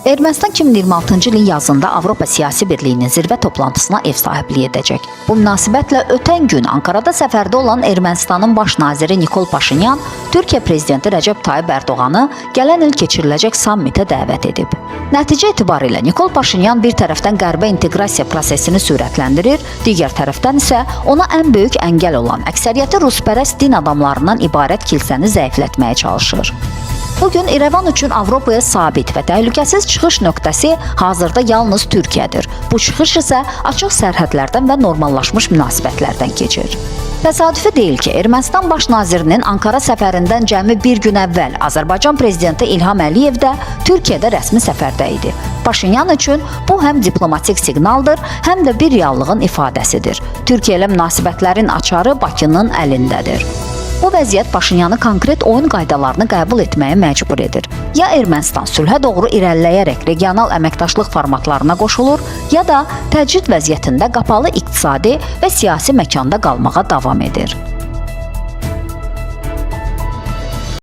Ermənistan 2026-cı ilin yazında Avropa Siyasi Birliyinin zirvə toplantısına ev sahibliyi edəcək. Bu münasibətlə ötən gün Ankarada səfərdə olan Ermənistanın baş naziri Nikol Paşinyan Türkiyə prezidenti Rəcəb Tayyip Ərdoğanı gələn il keçiriləcək sammitə dəvət edib. Nəticə etibarilə Nikol Paşinyan bir tərəfdən qərbə inteqrasiya prosesini sürətləndirir, digər tərəfdən isə ona ən böyük əngəl olan əksəriyyəti ruspərəst din adamlarından ibarət kilsəni zəiflətməyə çalışır. Bugün İrəvan üçün Avropaya sabit və təhlükəsiz çıxış nöqtəsi hazırda yalnız Türkiyədir. Bu çıxış isə açıq sərhədlərdən və normallaşmış münasibətlərdən keçir. Təsadüfi deyil ki, Ermənistan baş nazirinin Ankara səfərindən cəmi bir gün əvvəl Azərbaycan prezidenti İlham Əliyev də Türkiyədə rəsmi səfərdə idi. Paşinyan üçün bu həm diplomatik siqnaldır, həm də bir reallığın ifadəsidir. Türkiyə ilə münasibətlərin açarı Bakının əlindədir. Bu vəziyyət Paşinyanı konkret oyun qaydalarını qəbul etməyə məcbur edir. Ya Ermənistan sülhə doğru irəliləyərək regional əməkdaşlıq formatlarına qoşulur, ya da təcrid vəziyyətində qapalı iqtisadi və siyasi məkanda qalmağa davam edir.